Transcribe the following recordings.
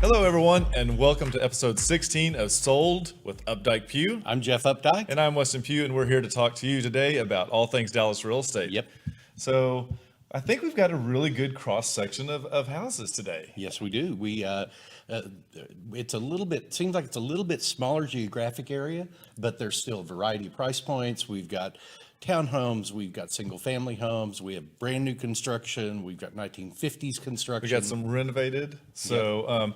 Hello, everyone, and welcome to episode 16 of Sold with Updike Pugh. I'm Jeff Updike. And I'm Weston Pugh, and we're here to talk to you today about all things Dallas real estate. Yep. So I think we've got a really good cross-section of houses today. Yes, we do. It's a little bit, seems like it's a little bit smaller geographic area, but there's still a variety of price points. We've got townhomes, we've got single-family homes, we have brand new construction, we've got 1950s construction. We got some renovated. So,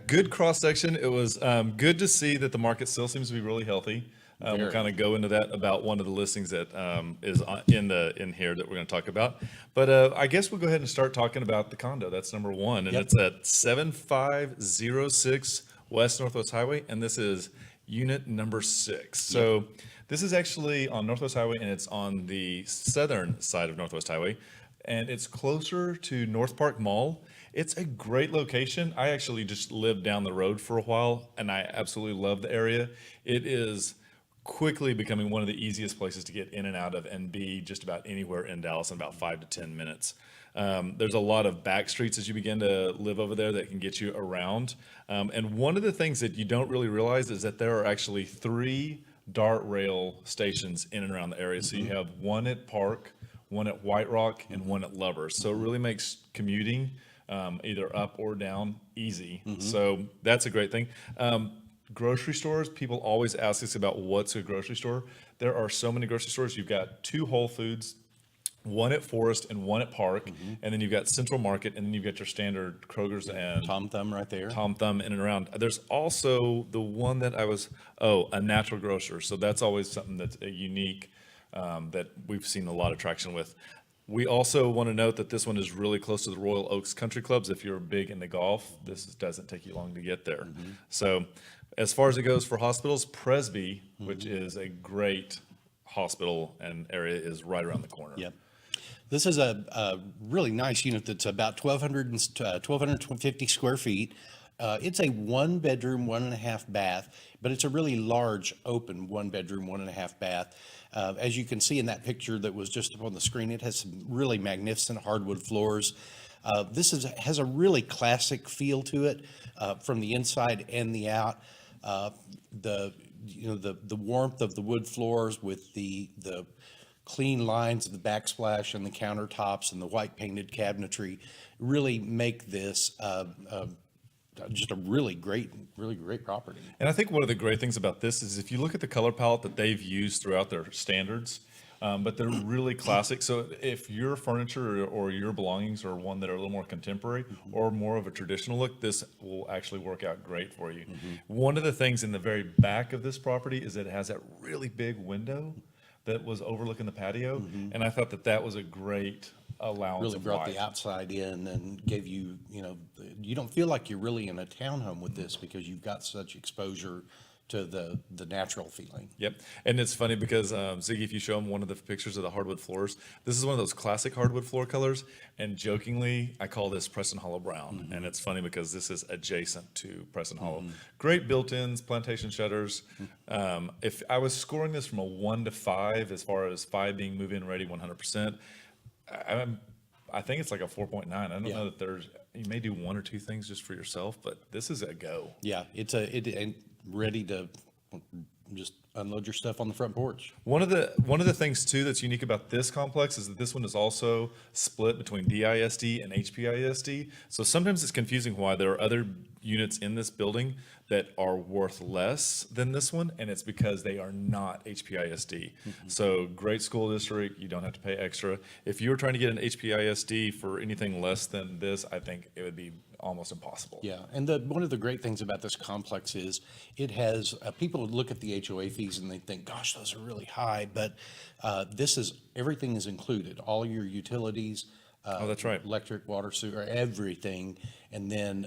good cross-section. It was good to see that the market still seems to be really healthy. We'll kind of go into that about one of the listings that is in here that we're going to talk about. But I guess we'll go ahead and start talking about the condo. That's number one, and it's at 7506 West Northwest Highway, and this is unit number 6. So this is actually on Northwest Highway, and it's on the southern side of Northwest Highway, and it's closer to North Park Mall. It's a great location. I actually just lived down the road for a while, and I absolutely love the area. It is quickly becoming one of the easiest places to get in and out of and be just about anywhere in Dallas in about 5 to 10 minutes. There's a lot of back streets as you begin to live over there that can get you around. And one of the things that you don't really realize is that there are actually 3 DART rail stations in and around the area. So you have one at Park, one at White Rock, and one at Lovers. So it really makes commuting either up or down easy. So that's a great thing. Grocery stores, people always ask us about what's a grocery store. There are so many grocery stores. You've got 2 Whole Foods, one at Forest and one at Park, and then you've got Central Market, and then you've got your standard Kroger's and Tom Thumb right there. Tom Thumb in and around. There's also the one that a Natural Grocer. So that's always something that's a unique that we've seen a lot of traction with. We also want to note that this one is really close to the Royal Oaks Country Clubs. If you're big into golf, this doesn't take you long to get there. So as far as it goes for hospitals, Presby, which is a great hospital and area, is right around the corner. Yep. This is a really nice unit that's about 1,250 square feet. It's a 1-bedroom, 1.5 bath, but it's a really large, open 1-bedroom, 1.5 bath. As you can see in that picture that was just up on the screen, it has some really magnificent hardwood floors. This has a really classic feel to it from the inside and the out. The warmth of the wood floors with the clean lines of the backsplash and the countertops and the white painted cabinetry really make this just a really great property. And I think one of the great things about this is if you look at the color palette that they've used throughout their standards, but they're really classic. So if your furniture or your belongings are one that are a little more contemporary or more of a traditional look, this will actually work out great for you. One of the things in the very back of this property is that it has that really big window that was overlooking the patio. And I thought that was a great allowance. Really brought the outside in and gave you, you don't feel like you're really in a townhome with this because you've got such exposure to the natural feeling. Yep. And it's funny because Ziggy, if you show them one of the pictures of the hardwood floors, this is one of those classic hardwood floor colors. And jokingly, I call this Preston Hollow Brown. And it's funny because this is adjacent to Preston Hollow. Great built-ins, plantation shutters. If I was scoring this from a 1 to 5, as far as 5 being move-in ready 100%, I think it's like a 4.9. I don't know that you may do 1 or 2 things just for yourself, but this is a go. Yeah, it's ready to just unload your stuff on the front porch. One of the things too that's unique about this complex is that this one is also split between DISD and HPISD. So sometimes it's confusing why there are other units in this building that are worth less than this one, and it's because they are not HPISD. So great school district, you don't have to pay extra. If you were trying to get an HPISD for anything less than this, I think it would be almost impossible. Yeah, and one of the great things about this complex is it has, people look at the HOA fees and they think, gosh, those are really high, but everything is included, all your utilities. Oh, that's right. Electric, water, sewer, everything. And then,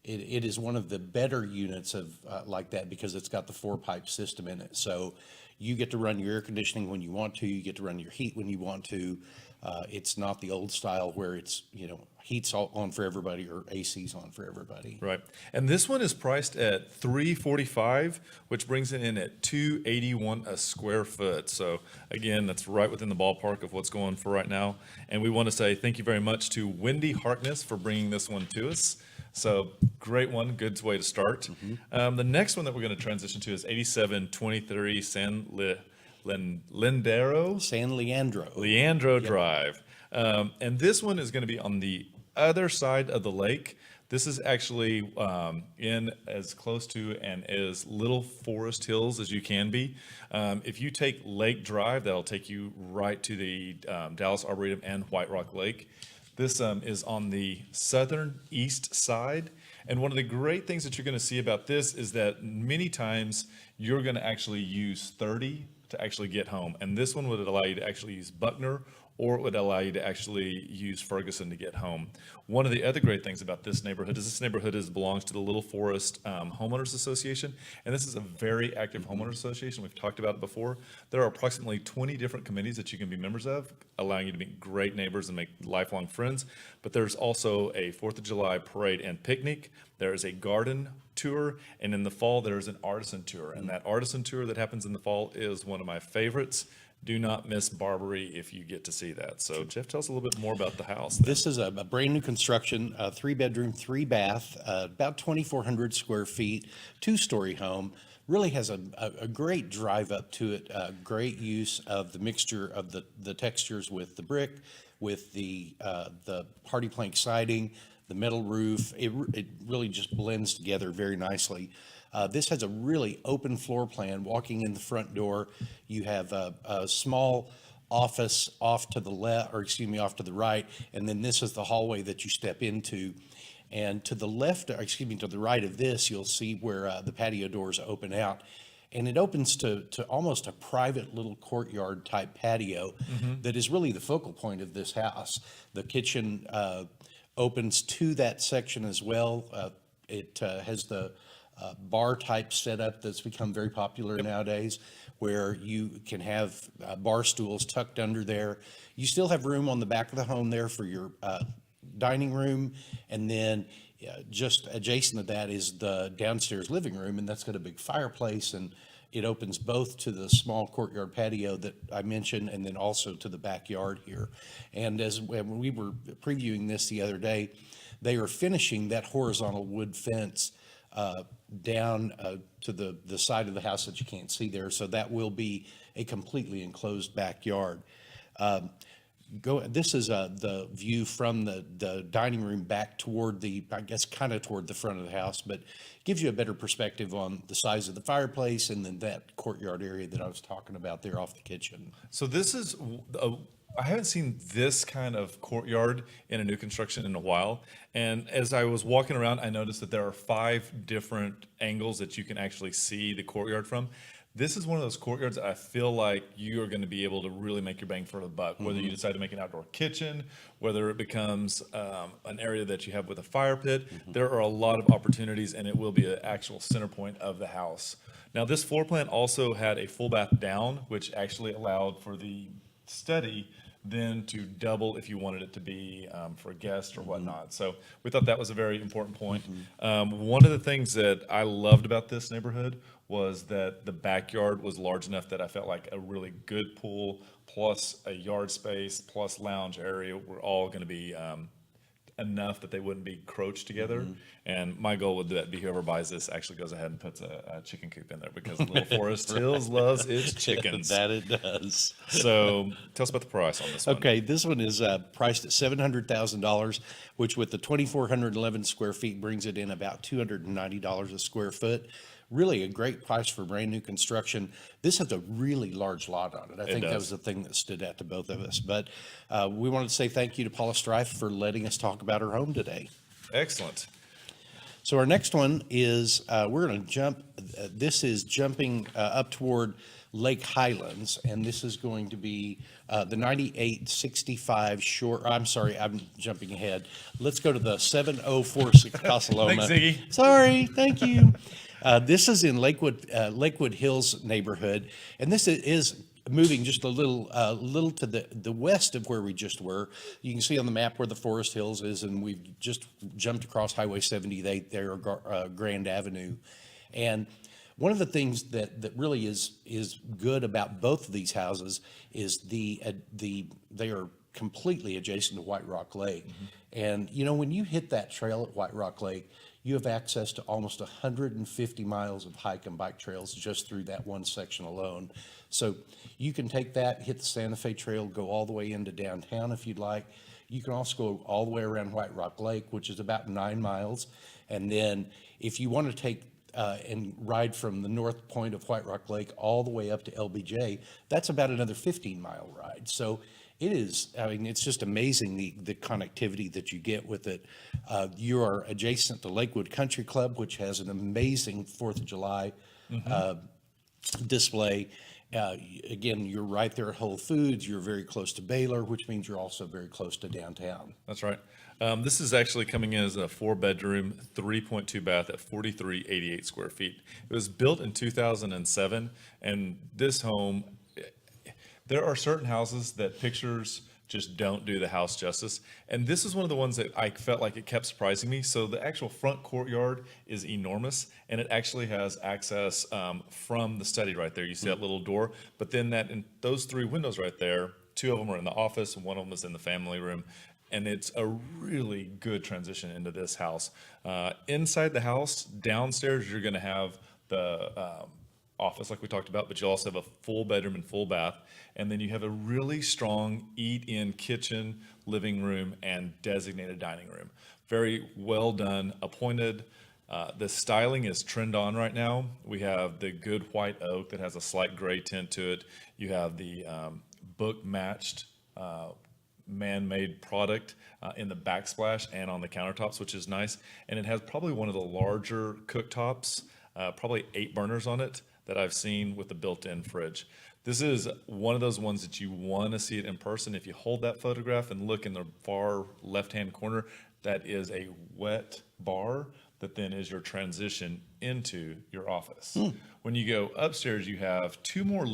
it is one of the better units of, like that, because it's got the 4-pipe system in it. So you get to run your air conditioning when you want to, you get to run your heat when you want to. It's not the old style where it's, heat's all on for everybody or AC's on for everybody. Right. And this one is priced at $345, which brings it in at $281 a square foot. So again, that's right within the ballpark of what's going for right now. And we want to say thank you very much to Wendy Harkness for bringing this one to us. So great one, good way to start. The next one that we're going to transition to is 8723 San Leandro. Leandro Drive. And this one is going to be on the other side of the lake. This is actually in as close to and as little Forest Hills as you can be. If you take Lake Drive, that'll take you right to the Dallas Arboretum and White Rock Lake. This is on the southern east side. And one of the great things that you're going to see about this is that many times you're going to actually use 30 to actually get home. And this one would allow you to actually use Buckner, or it would allow you to actually use Ferguson to get home. One of the other great things about this neighborhood belongs to the Little Forest Homeowners Association, and this is a very active homeowners association. We've talked about it before. There are approximately 20 different committees that you can be members of, allowing you to meet great neighbors and make lifelong friends. But there's also a 4th of July parade and picnic. There is a garden tour, and in the fall there is an artisan tour. And that artisan tour that happens in the fall is one of my favorites. Do not miss Barbary if you get to see that. So Jeff, tell us a little bit more about the house. This is a brand new construction, 3-bedroom, 3-bath, about 2,400 square feet, 2-story home. Really has a great drive up to it, great use of the mixture of the textures with the brick, with the hardy plank siding, the metal roof. It really just blends together very nicely. This has a really open floor plan. Walking in the front door, you have a small office off to the left, or excuse me, off to the right, and then this is the hallway that you step into. And to the left, or excuse me, to the right of this, you'll see where the patio doors open out. And it opens to almost a private little courtyard type patio that is really the focal point of this house. The kitchen opens to that section as well. It has the bar type setup that's become very popular nowadays, where you can have bar stools tucked under there. You still have room on the back of the home there for your dining room, and then just adjacent to that is the downstairs living room, and that's got a big fireplace, and it opens both to the small courtyard patio that I mentioned, and then also to the backyard here. And when we were previewing this the other day, they are finishing that horizontal wood fence down to the side of the house that you can't see there. So that will be a completely enclosed backyard. This is the view from the dining room back toward kind of toward the front of the house, but gives you a better perspective on the size of the fireplace and then that courtyard area that I was talking about there off the kitchen. So this is, I haven't seen this kind of courtyard in a new construction in a while. And as I was walking around, I noticed that there are 5 different angles that you can actually see the courtyard from. This is one of those courtyards that I feel like you are going to be able to really make your bang for the buck, whether you decide to make an outdoor kitchen, whether it becomes an area that you have with a fire pit. There are a lot of opportunities, and it will be an actual center point of the house. Now, this floor plan also had a full bath down, which actually allowed for the study then to double if you wanted it to be for a guest or whatnot. So we thought that was a very important point. One of the things that I loved about this neighborhood was that the backyard was large enough that I felt like a really good pool plus a yard space plus lounge area were all going to be enough that they wouldn't be crouched together. And my goal would be whoever buys this actually goes ahead and puts a chicken coop in there, because Little Forest Hills loves its chickens. That it does. So tell us about the price on this one. Okay, this one is priced at $700,000, which with the 2,411 square feet brings it in about $290 a square foot. Really a great price for brand new construction. This has a really large lot on it. I think that was the thing that stood out to both of us. But we wanted to say thank you to Paula Strife for letting us talk about her home today. Excellent. So our next one is, we're going to jump, this is jumping up toward Lake Highlands, and this is going to be the 9865 shore, I'm sorry, I'm jumping ahead. Let's go to the 7046 Casa Loma. Thanks, Ziggy. Sorry, thank you. This is in Lakewood Hills neighborhood, and this is moving just a little to the west of where we just were. You can see on the map where the Forest Hills is, and we've just jumped across Highway 70 there, Grand Avenue. And one of the things that really is good about both of these houses is they are completely adjacent to White Rock Lake. And you know, when you hit that trail at White Rock Lake, you have access to almost 150 miles of hike and bike trails just through that one section alone. So you can take that, hit the Santa Fe Trail, go all the way into downtown if you'd like. You can also go all the way around White Rock Lake, which is about 9 miles. And then if you want to take and ride from the north point of White Rock Lake all the way up to LBJ, that's about another 15-mile ride. So it is, I mean, it's just amazing the connectivity that you get with it. You are adjacent to Lakewood Country Club, which has an amazing 4th of July display. Again, you're right there at Whole Foods. You're very close to Baylor, which means you're also very close to downtown. That's right. This is actually coming in as a 4-bedroom, 3.2 bath at 4388 square feet. It was built in 2007, and this home, there are certain houses that pictures just don't do the house justice. And this is one of the ones that I felt like it kept surprising me. So the actual front courtyard is enormous, and it actually has access from the study right there. You see that little door, but then those 3 windows right there, 2 of them are in the office and 1 of them is in the family room. And it's a really good transition into this house. Inside the house, downstairs, you're gonna have the office like we talked about, but you also have a full bedroom and full bath. And then you have a really strong eat-in kitchen, living room, and designated dining room. Very well done, appointed. The styling is trend on right now. We have the good white oak that has a slight gray tint to it. You have the book matched man-made product in the backsplash and on the countertops, which is nice. And it has probably one of the larger cooktops, probably 8 burners on it, that I've seen with the built-in fridge. This is one of those ones that you want to see it in person. If you hold that photograph and look in the far left-hand corner, that is a wet bar that then is your transition into your office. When you go upstairs, you have 2 more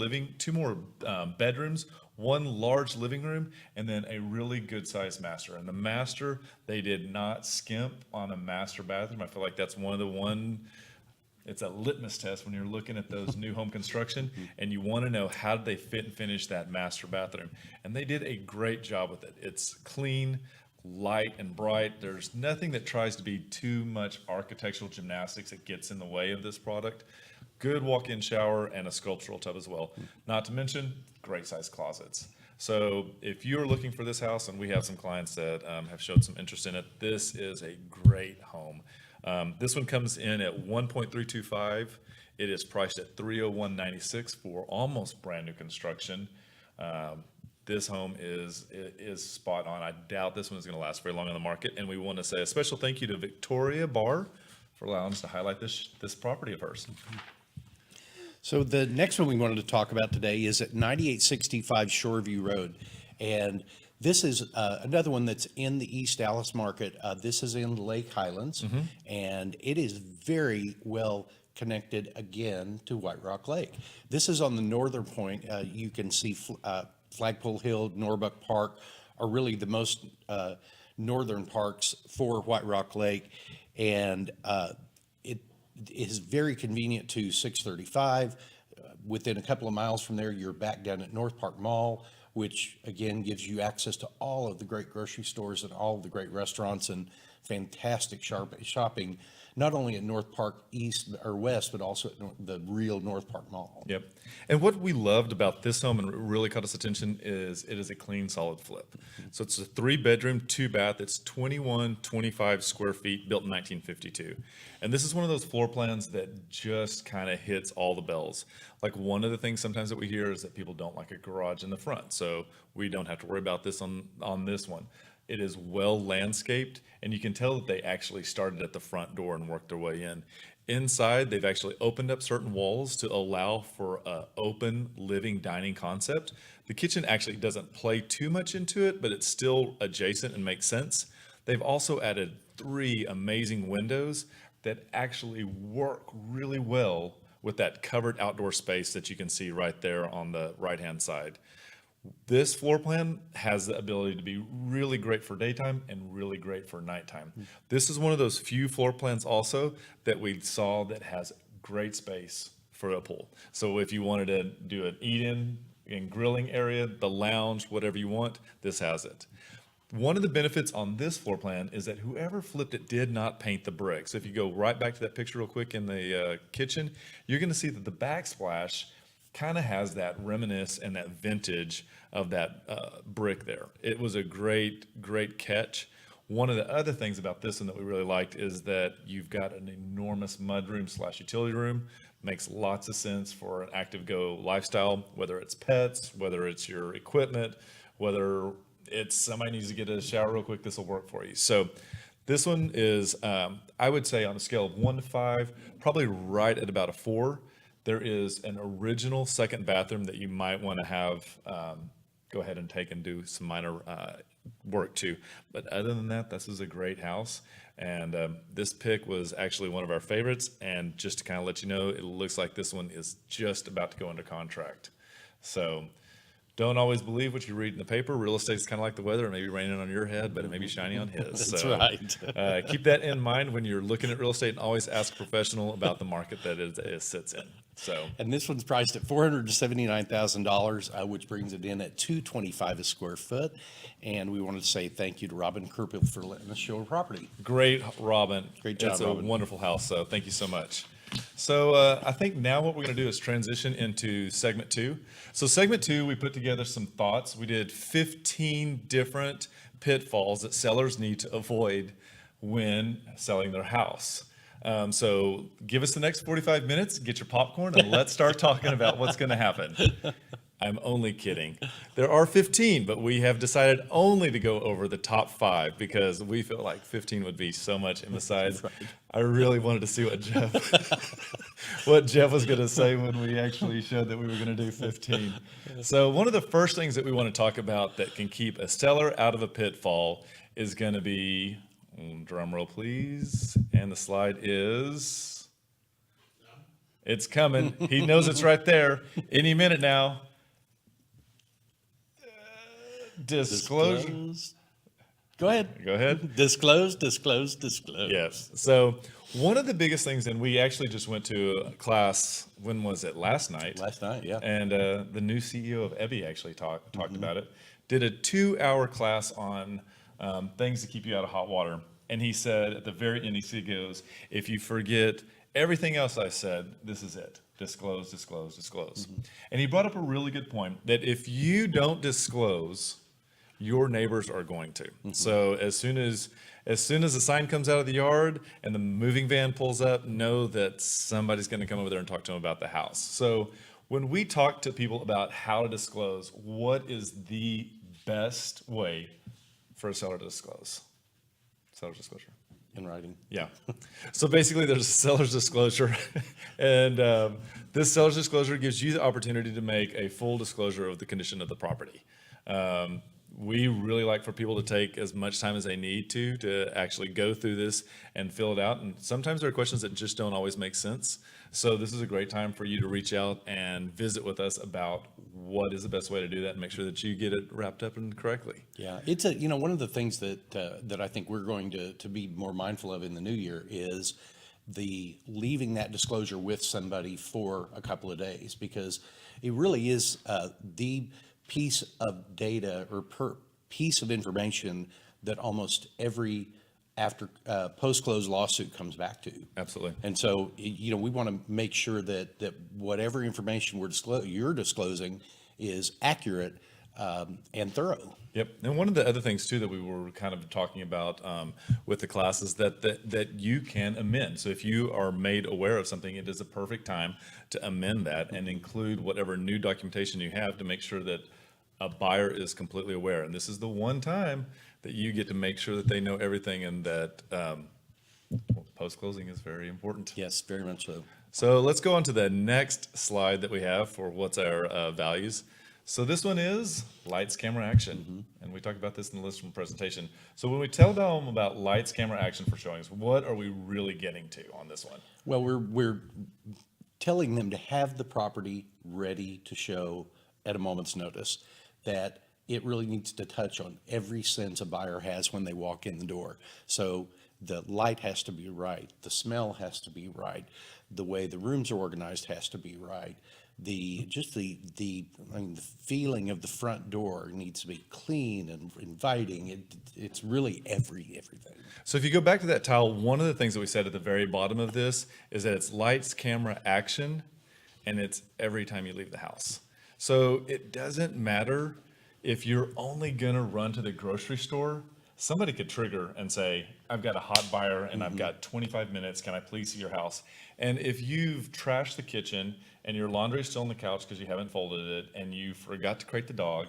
bedrooms, 1 large living room, and then a really good-sized master. And the master, they did not skimp on a master bathroom. I feel like that's it's a litmus test when you're looking at those new home construction and you want to know how did they fit and finish that master bathroom. And they did a great job with it. It's clean, light, and bright. There's nothing that tries to be too much architectural gymnastics that gets in the way of this product. Good walk-in shower and a sculptural tub as well. Not to mention great size closets. So if you're looking for this house, and we have some clients that have showed some interest in it, this is a great home. This one comes in at 1.325. It is priced at $301.96 for almost brand new construction. This home is spot on. I doubt this one is going to last very long on the market. And we want to say a special thank you to Victoria Barr for allowing us to highlight this property of hers. So the next one we wanted to talk about today is at 9865 Shoreview Road. And this is another one that's in the East Dallas market. This is in Lake Highlands, and it is very well connected again to White Rock Lake. This is on the northern point. You can see Flagpole Hill, Norbuck Park are really the most northern parks for White Rock Lake, and it is very convenient to 635. Within a couple of miles from there, you're back down at North Park Mall, which again gives you access to all of the great grocery stores and all of the great restaurants and fantastic shopping, not only at North Park East or West, but also at the real North Park Mall. Yep. And what we loved about this home and really caught us attention is it is a clean, solid flip. So it's a 3-bedroom, 2-bath. It's 2125 square feet, built in 1952. And this is one of those floor plans that just kind of hits all the bells. Like one of the things sometimes that we hear is that people don't like a garage in the front. So we don't have to worry about this on this one. It is well landscaped, and you can tell that they actually started at the front door and worked their way in. Inside, they've actually opened up certain walls to allow for an open living dining concept. The kitchen actually doesn't play too much into it, but it's still adjacent and makes sense. They've also added 3 amazing windows that actually work really well with that covered outdoor space that you can see right there on the right-hand side. This floor plan has the ability to be really great for daytime and really great for nighttime. This is one of those few floor plans also that we saw that has great space for a pool. So if you wanted to do an eat-in and grilling area, the lounge, whatever you want, this has it. One of the benefits on this floor plan is that whoever flipped it did not paint the brick. So if you go right back to that picture real quick in the kitchen, you're going to see that the backsplash kind of has that reminisce and that vintage of that brick there. It was a great catch. One of the other things about this one that we really liked is that you've got an enormous mudroom / utility room. Makes lots of sense for an active go lifestyle, whether it's pets, whether it's your equipment, whether it's somebody needs to get a shower real quick, this will work for you. So this one is, I would say on a scale of 1 to 5, probably right at about a 4. There is an original second bathroom that you might want to have go ahead and take and do some minor work to. But other than that, this is a great house. And this pick was actually one of our favorites. And just to kind of let you know, it looks like this one is just about to go into contract. So don't always believe what you read in the paper. Real estate is kind of like the weather. It may be raining on your head, but it may be shining on his. That's so, right. keep that in mind when you're looking at real estate, and always ask a professional about the market that it sits in. So, And this one's priced at $479,000, which brings it in at $225 a square foot. And we wanted to say thank you to Robin Kerpil for letting us show our property. great, Robin. Great job, It's Robin. a wonderful house. So thank you so much. So I think now what we're going to do is transition into segment 2. So segment 2, we put together some thoughts. We did 15 different pitfalls that sellers need to avoid when selling their house. So give us the next 45 minutes, get your popcorn, and let's start talking about what's going to happen. I'm only kidding. There are 15, but we have decided only to go over the top 5 because we feel like 15 would be so much. And besides, I really wanted to see what Jeff was going to say when we actually showed that we were going to do 15. So one of the first things that we want to talk about that can keep a seller out of a pitfall is going to be, drum roll please, and the slide is, it's coming. He knows it's right there any minute now. Disclosure. Go ahead. Go ahead. Disclose. Yes. So one of the biggest things, and we actually just went to a class, when was it? Last night. Last night, yeah. And the new CEO of Ebby actually talked about it. Did a 2-hour class on things to keep you out of hot water. And he said at the very end, he goes, if you forget everything else I said, this is it. Disclose. And he brought up a really good point that if you don't disclose, your neighbors are going to. So as soon as the sign comes out of the yard and the moving van pulls up, know that somebody's going to come over there and talk to them about the house. So when we talk to people about how to disclose, what is the best way for a seller to disclose? Seller's disclosure. In writing. Yeah. So basically, there's a seller's disclosure, and this seller's disclosure gives you the opportunity to make a full disclosure of the condition of the property. We really like for people to take as much time as they need to actually go through this and fill it out. And sometimes there are questions that just don't always make sense. So this is a great time for you to reach out and visit with us about what is the best way to do that and make sure that you get it wrapped up and correctly. Yeah, it's one of the things that I think we're going to be more mindful of in the new year is the leaving that disclosure with somebody for a couple of days, because it really is the piece of data or piece of information that almost every after post-close lawsuit comes back to. Absolutely. And so, we want to make sure that whatever information you're disclosing is accurate and thorough. Yep. And one of the other things too that we were kind of talking about with the class is that you can amend. So if you are made aware of something, it is a perfect time to amend that and include whatever new documentation you have to make sure that a buyer is completely aware. And this is the one time that you get to make sure that they know everything, and that post-closing is very important. Yes, very much so. So let's go on to the next slide that we have for what's our values. So this one is lights, camera, action. And we talked about this in the listing presentation. So when we tell them about lights, camera, action for showings, what are we really getting to on this one? Well, we're telling them to have the property ready to show at a moment's notice, that it really needs to touch on every sense a buyer has when they walk in the door. So the light has to be right, the smell has to be right, the way the rooms are organized has to be right. The feeling of the front door needs to be clean and inviting. It's really everything. So if you go back to that tile, one of the things that we said at the very bottom of this is that it's lights, camera, action, and it's every time you leave the house. So it doesn't matter if you're only gonna run to the grocery store. Somebody could trigger and say, I've got a hot buyer and I've got 25 minutes, can I please see your house? And if you've trashed the kitchen and your laundry's still on the couch because you haven't folded it and you forgot to crate the dog,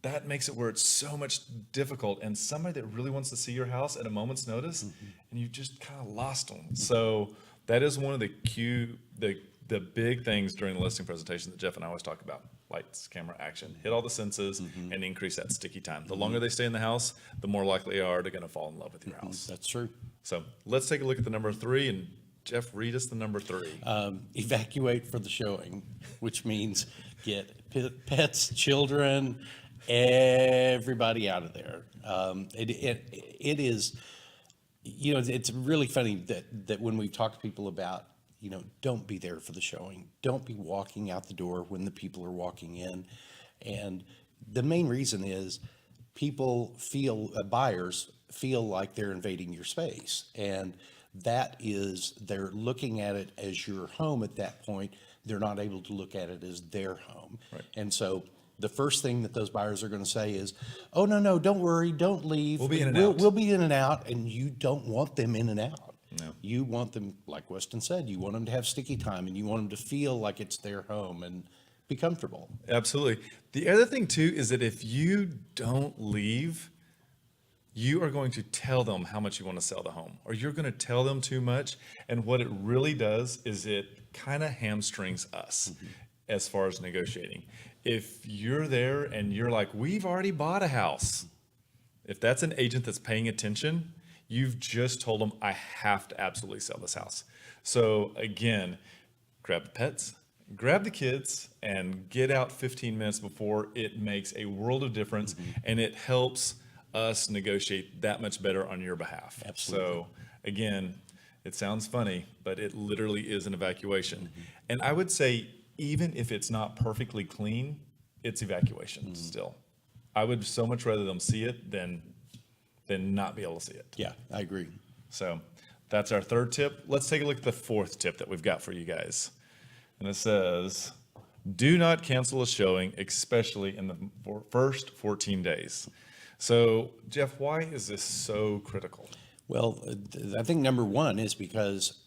that makes it where it's so much difficult. And somebody that really wants to see your house at a moment's notice, and you just kind of lost them. So that is one of the big things during the listing presentation that Jeff and I always talk about. Lights, camera, action. Hit all the senses and increase that sticky time. The longer they stay in the house, the more likely they are to going to fall in love with your house. That's true. So let's take a look at the number 3, and Jeff, read us the number 3. Evacuate for the showing, which means get pets, children, everybody out of there. It is, it's really funny that when we talk to people about, don't be there for the showing. Don't be walking out the door when the people are walking in. And the main reason is buyers feel like they're invading your space. And that is, they're looking at it as your home at that point. They're not able to look at it as their home. Right. And so the first thing that those buyers are going to say is, oh, no, don't worry, don't leave. We'll be in and out. We'll be in and out. And you don't want them in and out. No. You want them, like Weston said, you want them to have sticky time, and you want them to feel like it's their home and be comfortable. Absolutely. The other thing too is that if you don't leave, you are going to tell them how much you want to sell the home, or you're going to tell them too much. And what it really does is it kind of hamstrings us as far as negotiating. If you're there and you're like, we've already bought a house, if that's an agent that's paying attention, you've just told them, I have to absolutely sell this house. So again, grab the pets, grab the kids, and get out 15 minutes before. It makes a world of difference, and it helps us negotiate that much better on your behalf. Absolutely. So again, it sounds funny, but it literally is an evacuation. And I would say, even if it's not perfectly clean, it's evacuation still. I would so much rather them see it than not be able to see it. Yeah, I agree. So that's our 3rd tip. Let's take a look at the 4th tip that we've got for you guys. And it says, do not cancel a showing, especially in the first 14 days. So Jeff, why is this so critical? Well, I think number one is because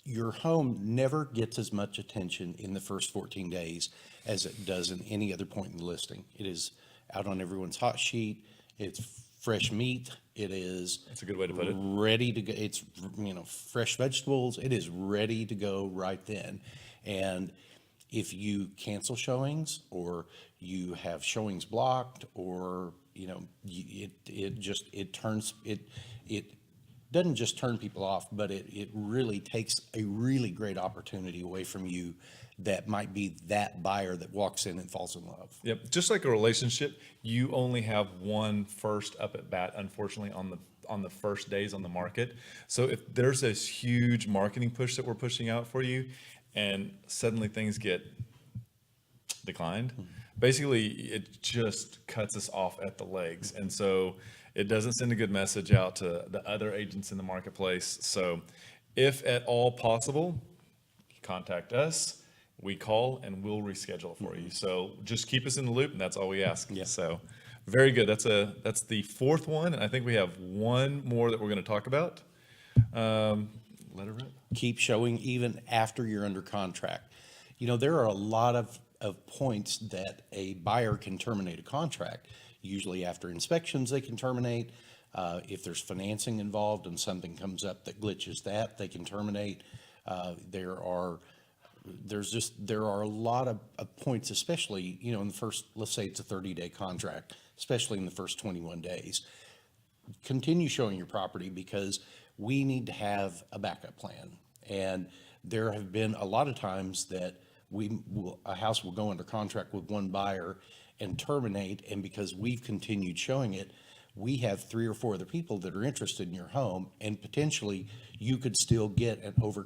your home never gets as much attention in the first 14 days as it does in any other point in the listing. It is out on everyone's hot sheet. It's fresh meat. It is. That's a good way to put it. Ready to go. It's, fresh vegetables. It is ready to go right then. And if you cancel showings, or you have showings blocked, or, it doesn't just turn people off, but it really takes a really great opportunity away from you that might be that buyer that walks in and falls in love. Yep. Just like a relationship, you only have one first up at bat, unfortunately, on the first days on the market. So if there's this huge marketing push that we're pushing out for you, and suddenly things get declined, basically it just cuts us off at the legs. And so it doesn't send a good message out to the other agents in the marketplace. So if at all possible, contact us. We call and we'll reschedule for you. So just keep us in the loop, and that's all we ask. Yeah. So very good. That's the 4th one. And I think we have one more that we're going to talk about. Let it rip. Keep showing even after you're under contract. There are a lot of points that a buyer can terminate a contract. Usually after inspections, they can terminate. If there's financing involved and something comes up that glitches that, they can terminate. There are a lot of points, especially, in the first, let's say it's a 30-day contract, especially in the first 21 days. Continue showing your property because we need to have a backup plan. And there have been a lot of times that a house will go under contract with one buyer and terminate, and because we've continued showing it, we have 3 or 4 other people that are interested in your home, and potentially you could still get an over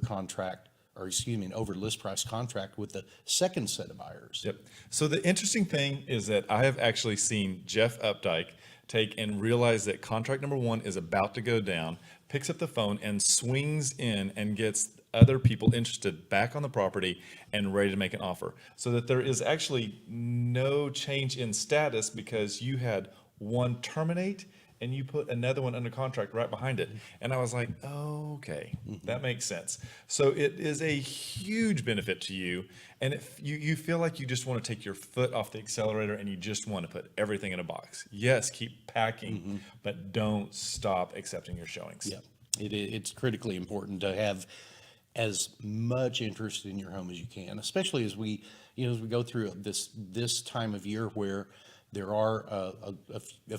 list price contract with the second set of buyers. Yep. So the interesting thing is that I have actually seen Jeff Updike take and realize that contract number 1 is about to go down, picks up the phone and swings in and gets other people interested back on the property and ready to make an offer. So that there is actually no change in status because you had one terminate and you put another one under contract right behind it. And I was like, oh, okay, that makes sense. So it is a huge benefit to you. And if you feel like you just want to take your foot off the accelerator and you just want to put everything in a box. Yes, keep packing, but don't stop accepting your showings. Yeah, it's critically important to have as much interest in your home as you can, especially as we go through this time of year where there are a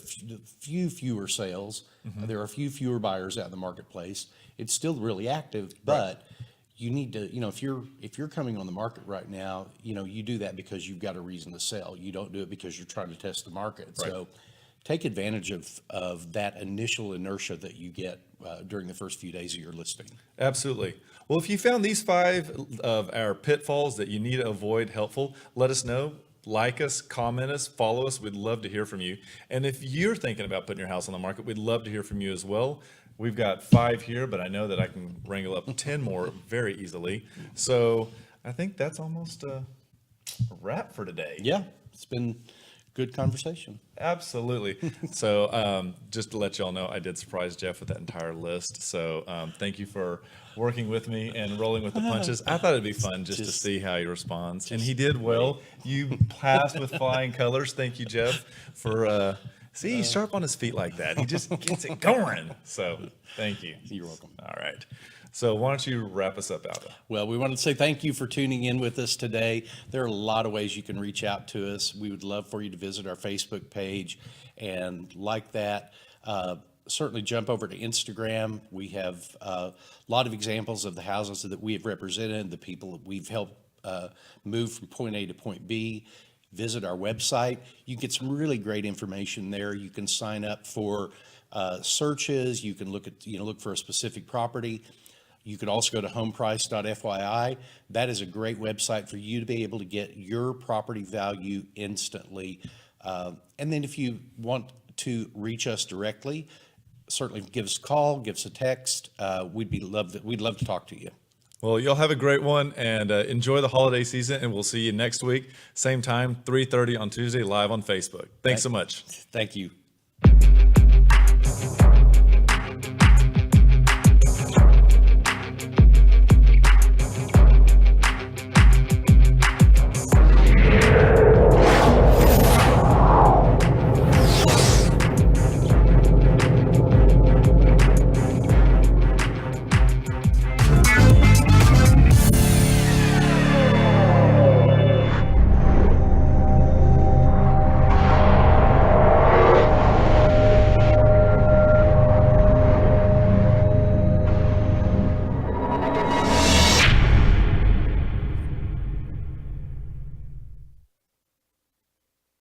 few fewer sales. There are a few fewer buyers out in the marketplace. It's still really active, but you need to, if you're coming on the market right now, you do that because you've got a reason to sell. You don't do it because you're trying to test the market. Right. So take advantage of that initial inertia that you get during the first few days of your listing. Absolutely. Well, if you found these 5 of our pitfalls that you need to avoid helpful, let us know. Like us, comment us, follow us. We'd love to hear from you. And if you're thinking about putting your house on the market, we'd love to hear from you as well. We've got 5 here, but I know that I can wrangle up 10 more very easily. So I think that's almost a wrap for today. Yeah, it's been good conversation. Absolutely. So just to let y'all know, I did surprise Jeff with that entire list. So thank you for working with me and rolling with the punches. I thought it'd be fun just to see how he responds. And he did well. You passed with flying colors. Thank you, Jeff, for see, he's sharp on his feet like that. He just gets it going. So thank you. You're welcome. All right. So why don't you wrap us up, Alva? Well, we wanted to say thank you for tuning in with us today. There are a lot of ways you can reach out to us. We would love for you to visit our Facebook page and like that. Certainly jump over to Instagram. We have a lot of examples of the houses that we have represented, the people that we've helped move from point A to point B. Visit our website. You can get some really great information there. You can sign up for searches. You can look for a specific property. You could also go to homeprice.fyi. That is a great website for you to be able to get your property value instantly. And then if you want to reach us directly, certainly give us a call, give us a text. We'd love to talk to you. Well, y'all have a great one and enjoy the holiday season, and we'll see you next week, same time, 3:30 on Tuesday, live on Facebook. Thanks so much. Thank you.